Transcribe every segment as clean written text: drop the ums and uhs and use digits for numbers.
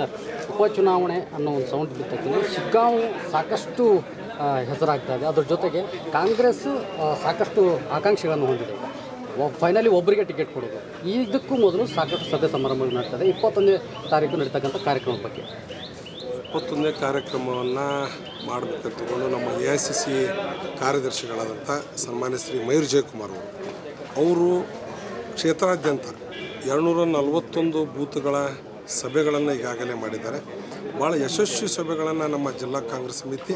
Sir, ಉಪಚುನಾವಣೆ ಅನ್ನೋ ಒಂದು ಸೌಂಡ್ ಬಿತ್ತಕ್ಕೆ ಶಿಗ್ಗಾಂವ್ ಸಾಕಷ್ಟು ಹೆಸರಾಗ್ತಾ ಇದೆ. ಅದ್ರ ಜೊತೆಗೆ ಕಾಂಗ್ರೆಸ್ ಸಾಕಷ್ಟು ಆಕಾಂಕ್ಷೆಗಳನ್ನು ಹೊಂದಿದೆ. ಫೈನಲಿ ಒಬ್ಬರಿಗೆ ಟಿಕೆಟ್ ಕೊಡೋದು. ಇದಕ್ಕೂ ಮೊದಲು ಸಾಕಷ್ಟು ಸಭೆ ಸಮಾರಂಭಗಳು ನಡೀತದೆ. 21ನೇ ತಾರೀಕು ನಡೀತಕ್ಕಂಥ ಕಾರ್ಯಕ್ರಮದ ಬಗ್ಗೆ 21ನೇ ಕಾರ್ಯಕ್ರಮವನ್ನು ಮಾಡಬೇಕಂತಕೊಂಡು ನಮ್ಮ AICC ಕಾರ್ಯದರ್ಶಿಗಳಾದಂಥ ಸನ್ಮಾನ್ಯ ಶ್ರೀ ಮಯೂರ್ ಜಯಕುಮಾರ್ ಅವರು ಕ್ಷೇತ್ರಾದ್ಯಂತ 241 ಬೂತ್ಗಳ ಸಭೆಗಳನ್ನು ಈಗಾಗಲೇ ಮಾಡಿದ್ದಾರೆ. ಭಾಳ ಯಶಸ್ವಿ ಸಭೆಗಳನ್ನು ನಮ್ಮ ಜಿಲ್ಲಾ ಕಾಂಗ್ರೆಸ್ ಸಮಿತಿ,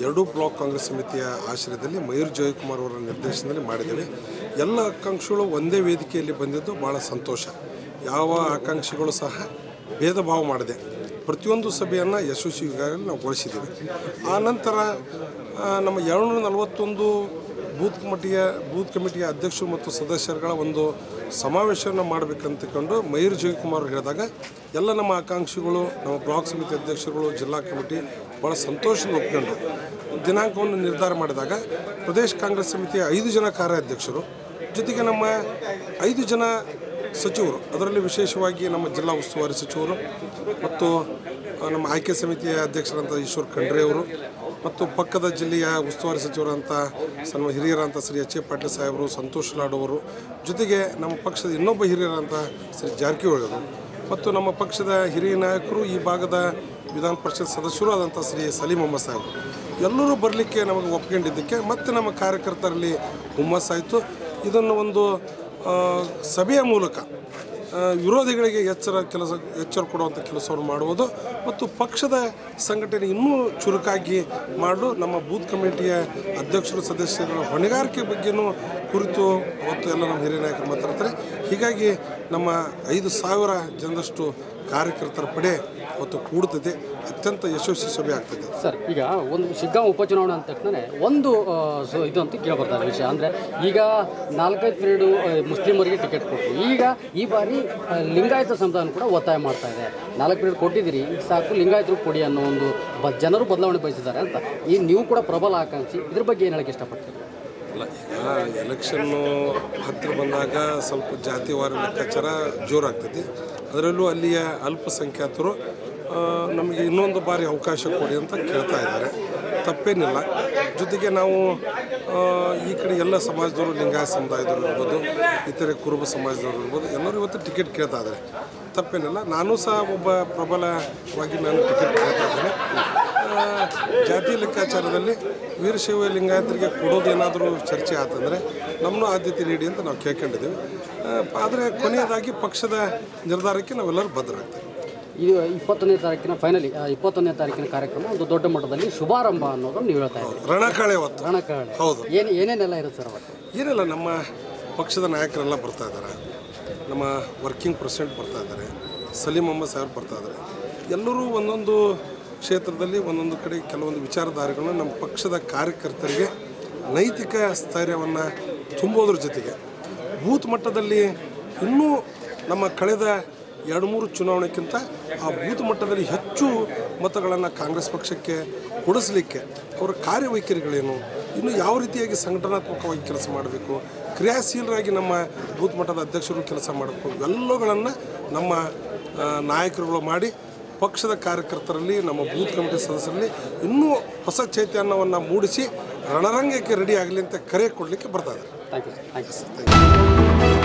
2 ಬ್ಲಾಕ್ ಕಾಂಗ್ರೆಸ್ ಸಮಿತಿಯ ಆಶ್ರಯದಲ್ಲಿ ಮಯೂರ್ ಜಯಕುಮಾರ್ ಅವರ ನಿರ್ದೇಶನದಲ್ಲಿ ಮಾಡಿದ್ದೇವೆ. ಎಲ್ಲ ಆಕಾಂಕ್ಷಿಗಳು ಒಂದೇ ವೇದಿಕೆಯಲ್ಲಿ ಬಂದಿದ್ದು ಭಾಳ ಸಂತೋಷ. ಯಾವ ಆಕಾಂಕ್ಷಿಗಳು ಸಹ ಭೇದ ಭಾವ ಮಾಡಿದೆ ಪ್ರತಿಯೊಂದು ಸಭೆಯನ್ನು ಯಶಸ್ವಿಯಾಗಿ ನಾವು ಗೊಳಿಸಿದ್ದೇವೆ. ಆ ನಂತರ ನಮ್ಮ 241 ಬೂತ್ ಕಮಿಟಿಯ ಅಧ್ಯಕ್ಷರು ಮತ್ತು ಸದಸ್ಯರುಗಳ ಒಂದು ಸಮಾವೇಶವನ್ನು ಮಾಡಬೇಕಂತಕೊಂಡು ಮಯೂರ್ ಜಯಕುಮಾರ್ ಹೇಳಿದಾಗ ಎಲ್ಲ ನಮ್ಮ ಆಕಾಂಕ್ಷಿಗಳು, ನಮ್ಮ ಬ್ಲಾಕ್ ಸಮಿತಿ ಅಧ್ಯಕ್ಷರುಗಳು, ಜಿಲ್ಲಾ ಕಮಿಟಿ ಭಾಳ ಸಂತೋಷದಿಂದ ಒಪ್ಕೊಂಡು ದಿನಾಂಕವನ್ನು ನಿರ್ಧಾರ ಮಾಡಿದಾಗ ಪ್ರದೇಶ ಕಾಂಗ್ರೆಸ್ ಸಮಿತಿಯ 5 ಜನ ಕಾರ್ಯಾಧ್ಯಕ್ಷರು ಜೊತೆಗೆ ನಮ್ಮ 5 ಜನ ಸಚಿವರು, ಅದರಲ್ಲಿ ವಿಶೇಷವಾಗಿ ನಮ್ಮ ಜಿಲ್ಲಾ ಉಸ್ತುವಾರಿ ಸಚಿವರು ಮತ್ತು ನಮ್ಮ ಆಯ್ಕೆ ಸಮಿತಿಯ ಅಧ್ಯಕ್ಷರಂಥ ಈಶ್ವರ್ ಖಂಡ್ರೆ ಅವರು ಮತ್ತು ಪಕ್ಕದ ಜಿಲ್ಲೆಯ ಉಸ್ತುವಾರಿ ಸಚಿವರಂಥ ಹಿರಿಯರಂಥ ಶ್ರೀ H. A. ಪಾಟೀಲ್ ಸಾಹೇಬರು, ಸಂತೋಷ್ ಲಾಡ್ ಅವರು, ಜೊತೆಗೆ ನಮ್ಮ ಪಕ್ಷದ ಇನ್ನೊಬ್ಬ ಹಿರಿಯರಂಥ ಶ್ರೀ ಜಾರಕಿಹೊಳಿ ಅವರು ಮತ್ತು ನಮ್ಮ ಪಕ್ಷದ ಹಿರಿಯ ನಾಯಕರು, ಈ ಭಾಗದ ವಿಧಾನ ಪರಿಷತ್ ಸದಸ್ಯರು ಆದಂಥ ಶ್ರೀ ಸಲೀಂ ಅಹಮ್ಮದ್ ಸಾಹೇಬರು ಎಲ್ಲರೂ ಬರಲಿಕ್ಕೆ ನಮಗೆ ಒಪ್ಕೊಂಡಿದ್ದಕ್ಕೆ ಮತ್ತು ನಮ್ಮ ಕಾರ್ಯಕರ್ತರಲ್ಲಿ ಹುಮ್ಮಸ್ಸಾಯಿತು. ಇದನ್ನು ಒಂದು ಸಭೆಯ ಮೂಲಕ ವಿರೋಧಿಗಳಿಗೆ ಎಚ್ಚರ ಕೊಡುವಂಥ ಕೆಲಸವನ್ನು ಮಾಡುವುದು ಮತ್ತು ಪಕ್ಷದ ಸಂಘಟನೆ ಇನ್ನೂ ಚುರುಕಾಗಿ ಮಾಡಲು ನಮ್ಮ ಬೂತ್ ಕಮಿಟಿಯ ಅಧ್ಯಕ್ಷರು, ಸದಸ್ಯರ ಹೊಣೆಗಾರಿಕೆ ಬಗ್ಗೆಯೂ ಕುರಿತು ಅವತ್ತು ಎಲ್ಲ ನಮ್ಮ ಹಿರಿಯ ನಾಯಕರು ಮಾತಾಡ್ತಾರೆ. ಹೀಗಾಗಿ ನಮ್ಮ 5,000 ಜನದಷ್ಟು ಕಾರ್ಯಕರ್ತರ ಪಡೆ ಅವತ್ತು ಕೂಡುತ್ತದೆ. ಅತ್ಯಂತ ಯಶಸ್ವಿ ಸಭೆ ಆಗ್ತದೆ. ಸರ್, ಈಗ ಒಂದು ಶಿಗ್ಗಾಂವ್ ಉಪಚುನಾವಣೆ ಅಂದ ತಕ್ಷಣ ಒಂದು ಇದು ಅಂತ ಕೇಳ್ಬರ್ತಾರೆ ವಿಷಯ. ಅಂದರೆ ಈಗ 4-5 ಪೀರಿಯಡು ಮುಸ್ಲಿಮರಿಗೆ ಟಿಕೆಟ್ ಕೊಟ್ಟರು. ಈಗ ಈ ಬಾರಿ ಲಿಂಗಾಯತ ಸಮುದಾಯ ಕೂಡ ಒತ್ತಾಯ ಮಾಡ್ತಾ ಇದೆ. 4 ಪೀರಿಯಡ್ ಕೊಟ್ಟಿದ್ದೀರಿ, ಈಗ ಸಾಕು ಲಿಂಗಾಯತರು ಕೊಡಿ ಅನ್ನೋ ಒಂದು ಜನರು ಬದಲಾವಣೆ ಬಯಸಿದ್ದಾರೆ ಅಂತ. ಈ ನೀವು ಕೂಡ ಪ್ರಬಲ ಆಕಾಂಕ್ಷಿ, ಇದ್ರ ಬಗ್ಗೆ ಏನು ಹೇಳಕ್ಕೆ ಇಷ್ಟಪಡ್ತೀರಿ? ಅಲ್ಲ, ಈಗ ಎಲೆಕ್ಷನ್ನು ಹತ್ತಿರ ಬಂದಾಗ ಸ್ವಲ್ಪ ಜಾತಿವಾರ ಲೆಕ್ಕಾಚಾರ ಜೋರಾಗ್ತದೆ. ಅದರಲ್ಲೂ ಅಲ್ಲಿಯ ಅಲ್ಪಸಂಖ್ಯಾತರು ನಮಗೆ ಇನ್ನೊಂದು ಬಾರಿ ಅವಕಾಶ ಕೊಡಿ ಅಂತ ಕೇಳ್ತಾ ಇದ್ದಾರೆ. ತಪ್ಪೇನಿಲ್ಲ. ಜೊತೆಗೆ ನಾವು ಈ ಕಡೆ ಎಲ್ಲ ಸಮಾಜದವರು, ಲಿಂಗಾಯತ ಸಮುದಾಯದವರು ಇರ್ಬೋದು, ಇತರೆ ಕುರುಬ ಸಮಾಜದವರು ಇರ್ಬೋದು, ಎಲ್ಲರೂ ಇವತ್ತು ಟಿಕೆಟ್ ಕೇಳ್ತಾ ಇದ್ದಾರೆ. ತಪ್ಪೇನಿಲ್ಲ. ನಾನು ಸಹ ಒಬ್ಬ ಪ್ರಬಲವಾಗಿ ನಾನು ಟಿಕೆಟ್ ಕೇಳ್ತಾ ಇದ್ದೇನೆ. ಜಾತಿ ಲೆಕ್ಕಾಚಾರದಲ್ಲಿ ವೀರಶೈವ ಲಿಂಗಾಯತರಿಗೆ ಕೊಡೋದೇನಾದರೂ ಚರ್ಚೆ ಆತಂದರೆ ನಮ್ಮನ್ನು ಆದ್ಯತೆ ನೀಡಿ ಅಂತ ನಾವು ಕೇಳ್ಕೊಂಡಿದ್ದೀವಿ. ಆದರೆ ಕೊನೆಯದಾಗಿ ಪಕ್ಷದ ನಿರ್ಧಾರಕ್ಕೆ ನಾವೆಲ್ಲರೂ ಬದ್ಧರಾಗ್ತೇವೆ. ಇದು 21ನೇ ತಾರೀಕಿನ ಫೈನಲಿ 21ನೇ ತಾರೀಕಿನ ಕಾರ್ಯಕ್ರಮ ಒಂದು ದೊಡ್ಡ ಮಟ್ಟದಲ್ಲಿ ಶುಭಾರಂಭ ಅನ್ನೋದನ್ನು ನೀವು ಹೇಳ್ತಾ ಇದ್ದೀವಿ. ರಣಕಾಳೆ ಹೊತ್ತು. ರಣಕಾಳೆ. ಹೌದು. ಏನೇನೆಲ್ಲ ಇರುತ್ತೆ ಸರ್ ಅವತ್ತು? ಏನಿಲ್ಲ, ನಮ್ಮ ಪಕ್ಷದ ನಾಯಕರೆಲ್ಲ ಬರ್ತಾ ಇದ್ದಾರೆ. ನಮ್ಮ ವರ್ಕಿಂಗ್ ಪ್ರೆಸಿಡೆಂಟ್ ಬರ್ತಾ ಇದ್ದಾರೆ, ಸಲೀಂ ಅಹಮ್ಮದ್ ಸಾಹೇಬ್ ಬರ್ತಾ ಇದ್ದಾರೆ. ಎಲ್ಲರೂ ಒಂದೊಂದು ಕ್ಷೇತ್ರದಲ್ಲಿ ಒಂದೊಂದು ಕಡೆ ಕೆಲವೊಂದು ವಿಚಾರಧಾರೆಗಳನ್ನ ನಮ್ಮ ಪಕ್ಷದ ಕಾರ್ಯಕರ್ತರಿಗೆ ನೈತಿಕ ಸ್ಥೈರ್ಯವನ್ನು ತುಂಬೋದ್ರ ಜೊತೆಗೆ ಬೂತ್ ಮಟ್ಟದಲ್ಲಿ ಇನ್ನೂ ನಮ್ಮ ಕಳೆದ 2-3 ಚುನಾವಣೆಗಿಂತ ಆ ಬೂತ್ ಮಟ್ಟದಲ್ಲಿ ಹೆಚ್ಚು ಮತಗಳನ್ನು ಕಾಂಗ್ರೆಸ್ ಪಕ್ಷಕ್ಕೆ ಕೊಡಿಸಲಿಕ್ಕೆ ಅವರ ಕಾರ್ಯವೈಖರಿಗಳೇನು, ಇನ್ನು ಯಾವ ರೀತಿಯಾಗಿ ಸಂಘಟನಾತ್ಮಕವಾಗಿ ಕೆಲಸ ಮಾಡಬೇಕು, ಕ್ರಿಯಾಶೀಲರಾಗಿ ನಮ್ಮ ಬೂತ್ ಮಟ್ಟದ ಅಧ್ಯಕ್ಷರು ಕೆಲಸ ಮಾಡಬೇಕು, ಇವೆಲ್ಲಗಳನ್ನು ನಮ್ಮ ನಾಯಕರುಗಳು ಮಾಡಿ ಪಕ್ಷದ ಕಾರ್ಯಕರ್ತರಲ್ಲಿ, ನಮ್ಮ ಬೂತ್ ಕಮಿಟಿ ಸದಸ್ಯರಲ್ಲಿ ಇನ್ನೂ ಹೊಸ ಚೈತನ್ಯವನ್ನು ಮೂಡಿಸಿ ರಣರಂಗಕ್ಕೆ ರೆಡಿ ಆಗಲಿ ಅಂತ ಕರೆ ಕೊಡಲಿಕ್ಕೆ ಬರ್ತಾ ಇದ್ದಾರೆ. Thank you sir.